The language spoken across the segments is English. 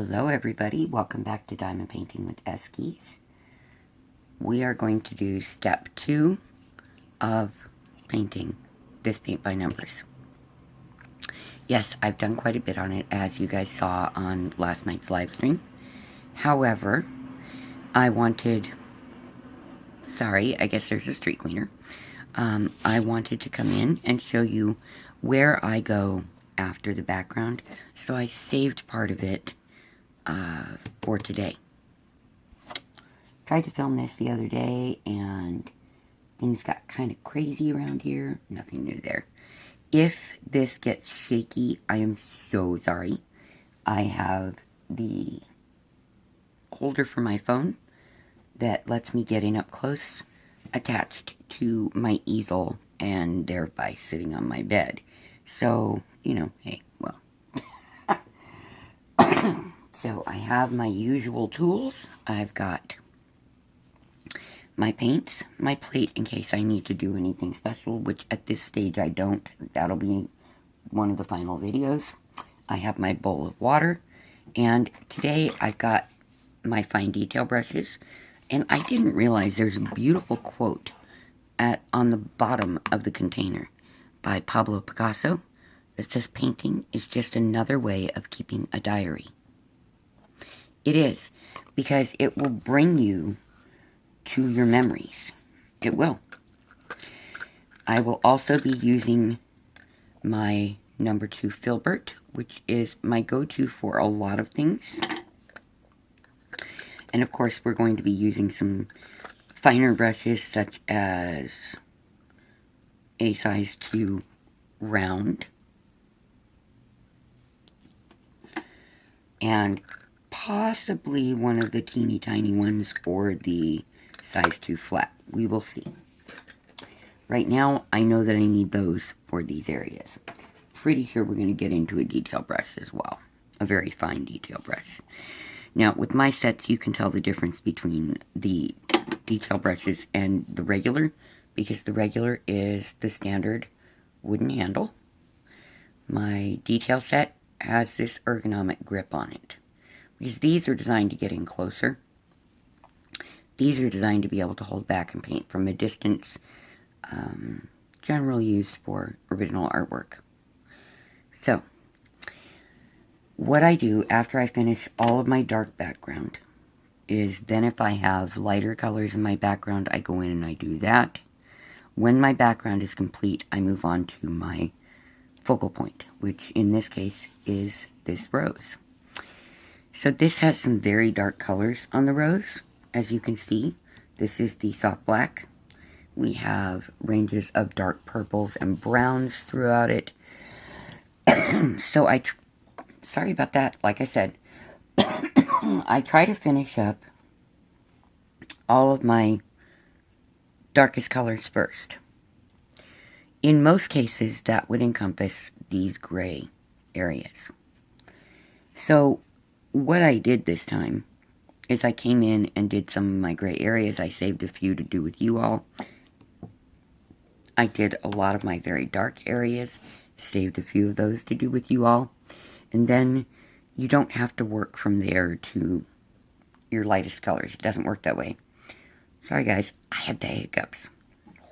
Hello everybody, welcome back to Diamond Painting with Eskies. We are going to do step 2 of painting this paint by numbers. Yes, I've done quite a bit on it, as you guys saw on last night's live stream. However, I wanted, sorry, I guess there's a street cleaner. I wanted to come in and show you where I go after the background, so I saved part of it for today. Tried to film this the other day and things got kind of crazy around here. Nothing new there. If this gets shaky, I am so sorry. I have the holder for my phone that lets me get in up close attached to my easel and thereby sitting on my bed. So, you know, hey, well. So I have my usual tools. I've got my paints, my plate in case I need to do anything special, which at this stage I don't. That'll be one of the final videos. I have my bowl of water, and today I've got my fine detail brushes, and I didn't realize there's a beautiful quote on the bottom of the container by Pablo Picasso that says, "Painting is just another way of keeping a diary." It is, because it will bring you to your memories. It will. I will also be using my number 2 Filbert, which is my go-to for a lot of things. And of course, we're going to be using some finer brushes, such as a size 2 round. And possibly one of the teeny tiny ones or the size 2 flat. We will see. Right now, I know that I need those for these areas. Pretty sure we're going to get into a detail brush as well. A very fine detail brush. Now, with my sets, you can tell the difference between the detail brushes and the regular, because the regular is the standard wooden handle. My detail set has this ergonomic grip on it, because these are designed to get in closer. These are designed to be able to hold back and paint from a distance, generally used for original artwork. So, what I do after I finish all of my dark background is then if I have lighter colors in my background, I go in and I do that. When my background is complete, I move on to my focal point, which in this case is this rose. So this has some very dark colors on the rose. As you can see, this is the soft black. We have ranges of dark purples and browns throughout it. So sorry about that, like I said, I try to finish up all of my darkest colors first. In most cases, that would encompass these gray areas. So what I did this time is I came in and did some of my gray areas. I saved a few to do with you all. I did a lot of my very dark areas, saved a few of those to do with you all. And then you don't have to work from there to your lightest colors. It doesn't work that way. Sorry guys, I had the hiccups.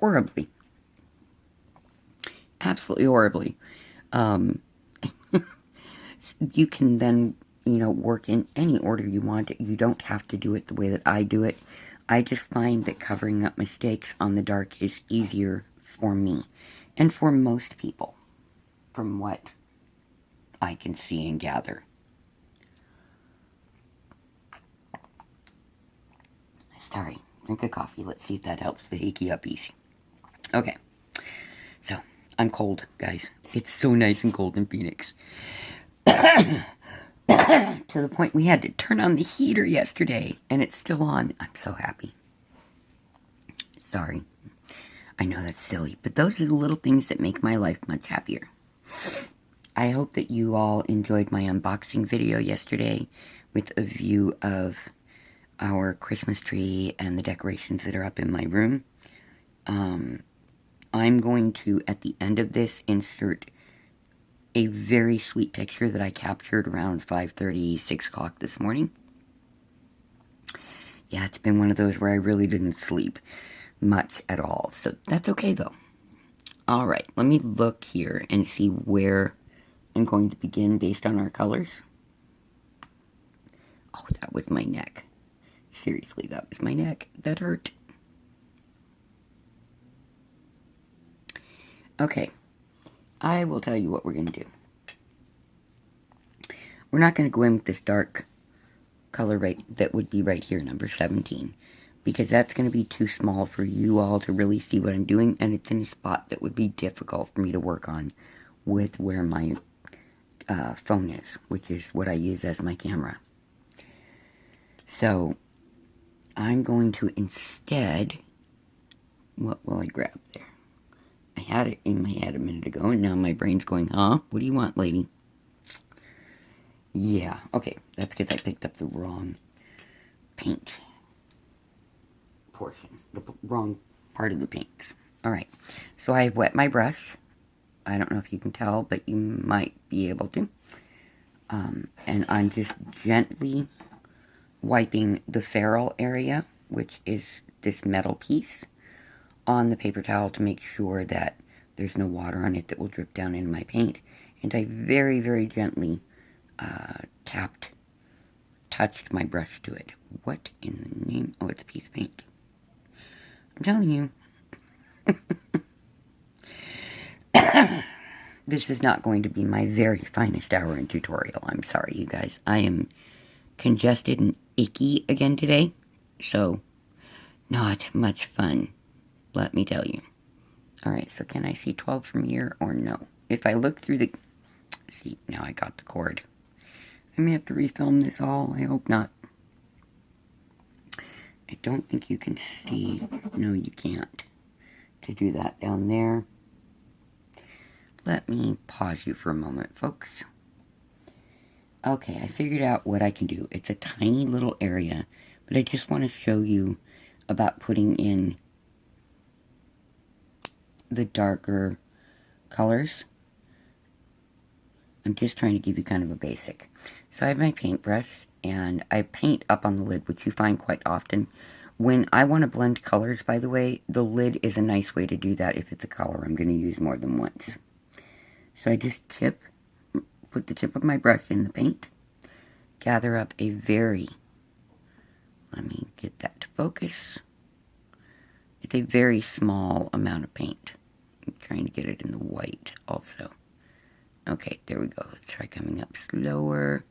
Horribly. Absolutely horribly. You can then, work in any order you want. You don't have to do it the way that I do it. I just find that covering up mistakes on the dark is easier for me. And for most people, from what I can see and gather. Sorry, drink a coffee. Let's see if that helps the hickey uppies. Okay, so I'm cold, guys. It's so nice and cold in Phoenix. To the point we had to turn on the heater yesterday, and it's still on. I'm so happy. Sorry. I know that's silly, but those are the little things that make my life much happier. I hope that you all enjoyed my unboxing video yesterday with a view of our Christmas tree and the decorations that are up in my room. I'm going to, at the end of this, insert a very sweet picture that I captured around 5:30, 6 o'clock this morning. Yeah, it's been one of those where I really didn't sleep much at all. So that's okay, though. All right, let me look here and see where I'm going to begin based on our colors. Oh, that was my neck. Seriously, that was my neck. That hurt. Okay, I will tell you what we're going to do. We're not going to go in with this dark color that would be right here, number 17, because that's going to be too small for you all to really see what I'm doing, and it's in a spot that would be difficult for me to work on with where my phone is, which is what I use as my camera. So I'm going to instead, what will I grab there? I had it in my head a minute ago, and now my brain's going, huh? What do you want, lady? Yeah, okay, that's because I picked up the wrong paint portion, the wrong part of the paints. Alright, so I've wet my brush. I don't know if you can tell, but you might be able to. And I'm just gently wiping the ferrule area, which is this metal piece, on the paper towel to make sure that there's no water on it that will drip down into my paint. And I very, very gently touched my brush to it. What in the name? Oh, it's piece of paint. I'm telling you. This is not going to be my very finest hour in tutorial. I'm sorry, you guys. I am congested and icky again today. So, not much fun, let me tell you. Alright, so can I see 12 from here or no? If I look through the... See, now I got the cord. I may have to refilm this all. I hope not. I don't think you can see. No, you can't. To do that down there. Let me pause you for a moment, folks. Okay, I figured out what I can do. It's a tiny little area, but I just want to show you about putting in the darker colors. I'm just trying to give you kind of a basic. So I have my paintbrush, and I paint up on the lid, which you find quite often. When I want to blend colors, by the way, the lid is a nice way to do that if it's a color I'm going to use more than once. So I just put the tip of my brush in the paint, gather up a very, let me get that to focus. It's a very small amount of paint. I'm trying to get it in the white also. Okay, there we go. Let's try coming up slower.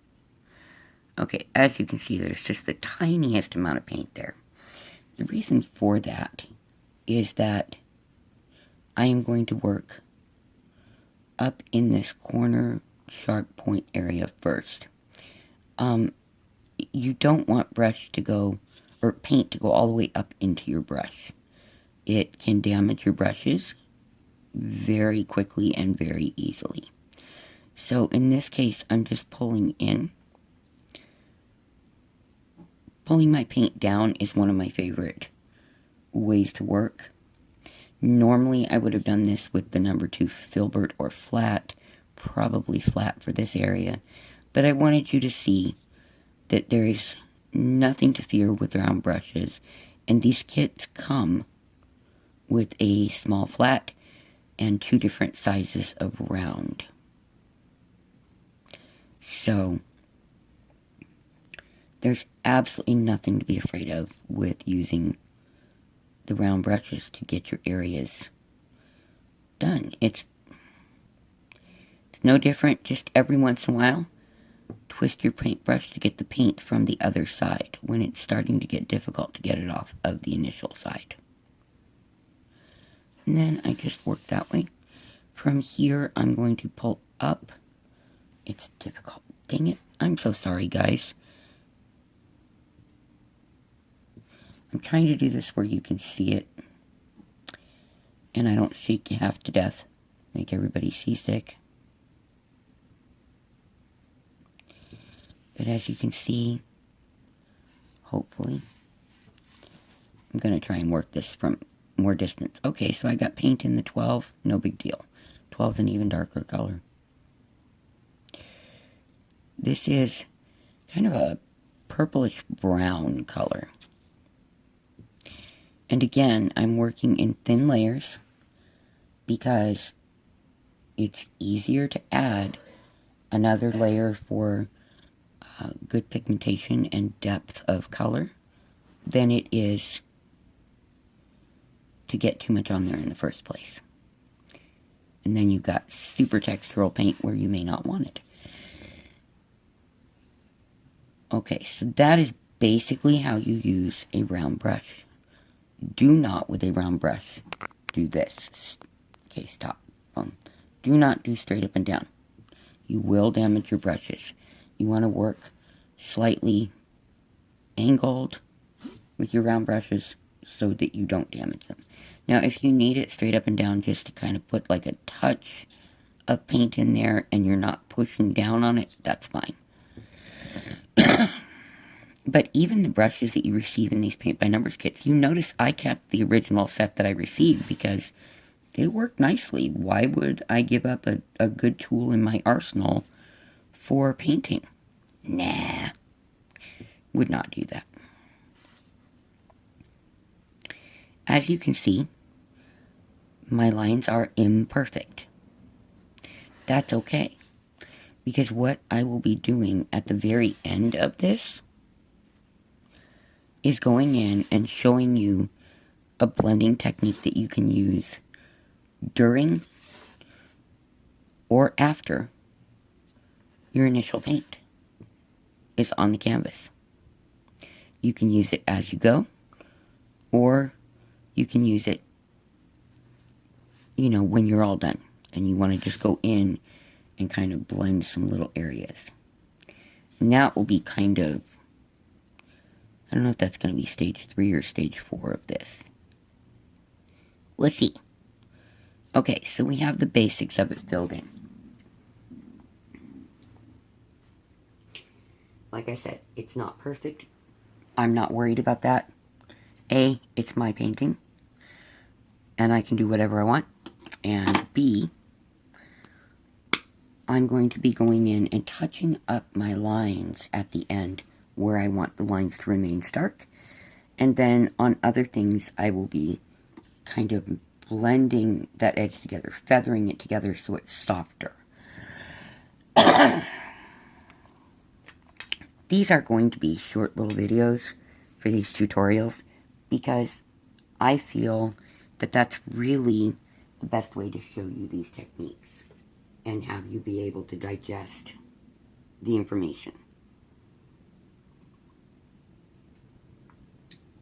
Okay, as you can see, there's just the tiniest amount of paint there. The reason for that is that I am going to work up in this corner sharp point area first. You don't want brush to go, or paint to go all the way up into your brush. It can damage your brushes very quickly and very easily. So in this case, I'm just pulling in. Pulling my paint down is one of my favorite ways to work. Normally, I would have done this with the number 2 filbert or flat, probably flat for this area, but I wanted you to see that there is nothing to fear with round brushes, and these kits come with a small flat and 2 different sizes of round. So, there's absolutely nothing to be afraid of with using the round brushes to get your areas done. It's no different, just every once in a while, twist your paintbrush to get the paint from the other side when it's starting to get difficult to get it off of the initial side. And then I just work that way. From here, I'm going to pull up. It's difficult. Dang it. I'm so sorry, guys. I'm trying to do this where you can see it, and I don't shake you half to death, make everybody seasick. But as you can see, hopefully, I'm going to try and work this from more distance. Okay, so I got paint in the 12, no big deal. 12 is an even darker color. this is kind of a purplish brown color. And again, I'm working in thin layers because it's easier to add another layer for good pigmentation and depth of color than it is to get too much on there in the first place. And then you've got super textural paint where you may not want it. Okay, so that is basically how you use a round brush. Do not, with a round brush, do this. Okay, stop. Do not do straight up and down. You will damage your brushes. You want to work slightly angled with your round brushes so that you don't damage them. Now, if you need it straight up and down just to kind of put like a touch of paint in there and you're not pushing down on it, that's fine. But even the brushes that you receive in these Paint by Numbers kits, you notice I kept the original set that I received because they work nicely. Why would I give up a good tool in my arsenal for painting? Nah, would not do that. As you can see, my lines are imperfect. That's okay, because what I will be doing at the very end of this is going in and showing you a blending technique that you can use during or after your initial paint is on the canvas. You can use it as you go, or you can use it, you know, when you're all done and you want to just go in and kind of blend some little areas. And that will be kind of, I don't know if that's going to be stage 3 or stage 4 of this. We'll see. Okay, so we have the basics of it filled in. Like I said, it's not perfect. I'm not worried about that. A, it's my painting, and I can do whatever I want. And B, I'm going to be going in and touching up my lines at the end where I want the lines to remain stark. And then on other things, I will be kind of blending that edge together, feathering it together so it's softer. These are going to be short little videos for these tutorials because I feel that that's really the best way to show you these techniques and have you be able to digest the information.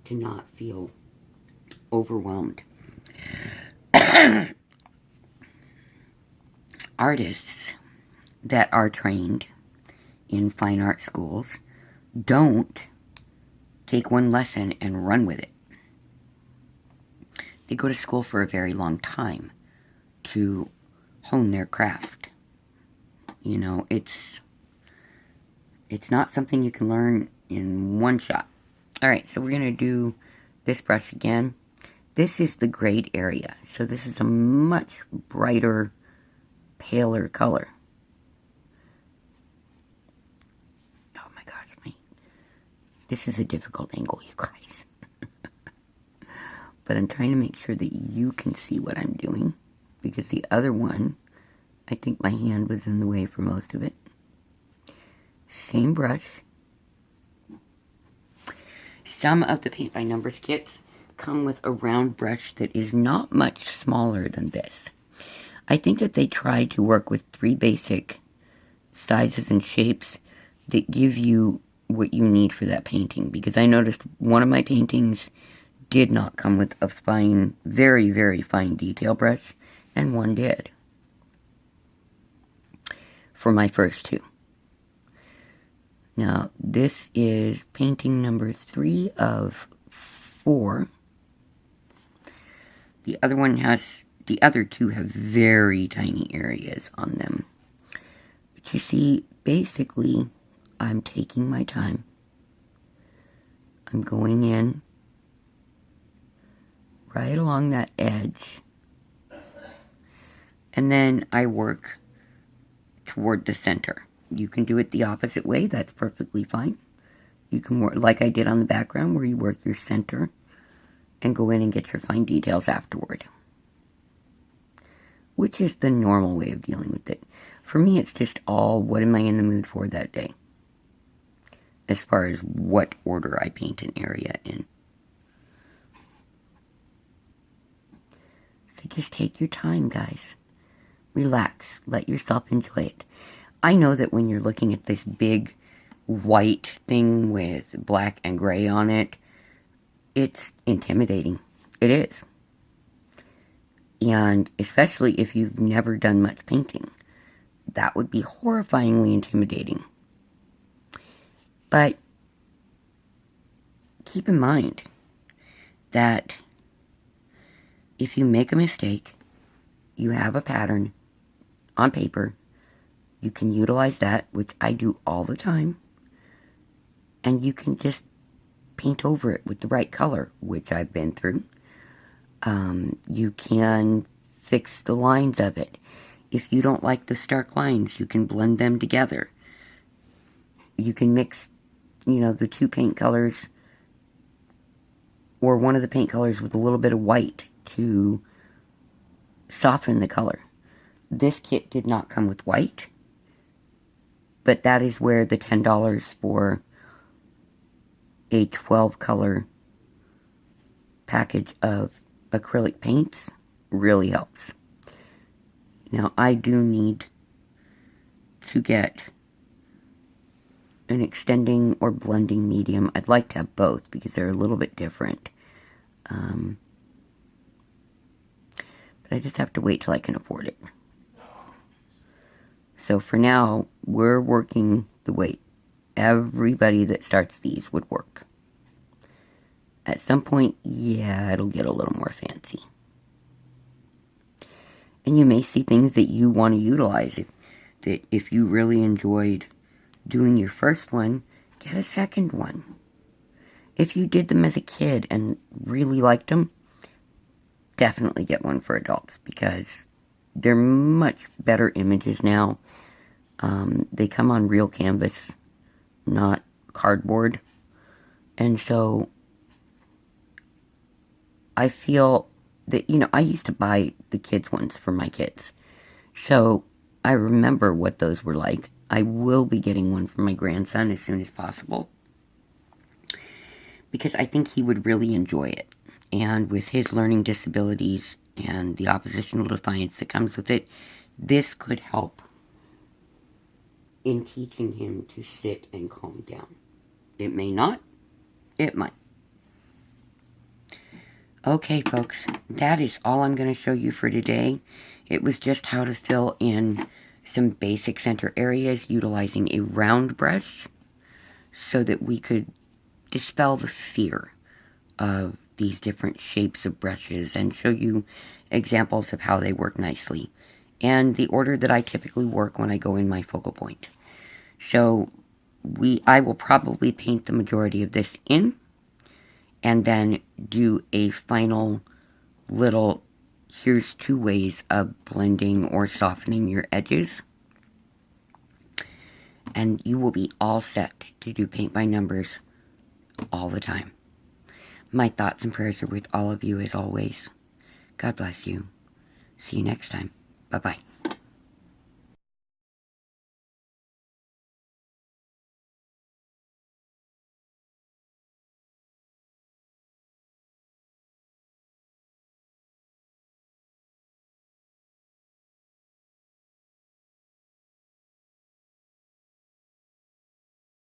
To not feel overwhelmed. Artists that are trained in fine art schools don't take one lesson and run with it. They go to school for a very long time to hone their craft. You know, it's not something you can learn in one shot. Alright, so we're going to do this brush again. This is the grade area. So this is a much brighter, paler color. Oh my gosh, this is a difficult angle, you guys. But I'm trying to make sure that you can see what I'm doing. Because the other one, I think my hand was in the way for most of it. Same brush. Some of the Paint by Numbers kits come with a round brush that is not much smaller than this. I think that they tried to work with 3 basic sizes and shapes that give you what you need for that painting. Because I noticed one of my paintings did not come with a fine, very, very fine detail brush, and one did. For my first 2. Now, this is painting number 3 of 4. The other 2 have very tiny areas on them. But you see, basically, I'm taking my time. I'm going in right along that edge. And then I work toward the center. You can do it the opposite way. That's perfectly fine. You can work like I did on the background, where you work your center and go in and get your fine details afterward, which is the normal way of dealing with it. For me, it's just all, what am I in the mood for that day, as far as what order I paint an area in. So just take your time, guys. Relax. Let yourself enjoy it. I know that when you're looking at this big white thing with black and gray on it, it's intimidating. It is. And especially if you've never done much painting, that would be horrifyingly intimidating. But keep in mind that if you make a mistake, you have a pattern on paper, you can utilize that, which I do all the time, and you can just paint over it with the right color, which I've been through. You can fix the lines of it. If you don't like the stark lines, you can blend them together. You can mix, the two paint colors, or one of the paint colors, with a little bit of white to soften the color. This kit did not come with white, but that is where the $10 for a 12 color package of acrylic paints really helps. Now, I do need to get an extending or blending medium. I'd like to have both because they're a little bit different. But I just have to wait till I can afford it. So for now, we're working the way everybody that starts these would work. At some point, yeah, it'll get a little more fancy. And you may see things that you want to utilize. If you really enjoyed doing your first one, get a second one. If you did them as a kid and really liked them, definitely get one for adults, because they're much better images now. They come on real canvas, not cardboard. And so I feel that, I used to buy the kids' ones for my kids. So I remember what those were like. I will be getting one for my grandson as soon as possible, because I think he would really enjoy it. And with his learning disabilities and the oppositional defiance that comes with it, this could help in teaching him to sit and calm down. It may not, it might. Okay, folks, that is all I'm going to show you for today. It was just how to fill in some basic center areas utilizing a round brush so that we could dispel the fear of these different shapes of brushes and show you examples of how they work nicely and the order that I typically work when I go in my focal point. So I will probably paint the majority of this in and then do a final little, here's 2 ways of blending or softening your edges. And you will be all set to do paint by numbers all the time. My thoughts and prayers are with all of you as always. God bless you. See you next time. Bye-bye.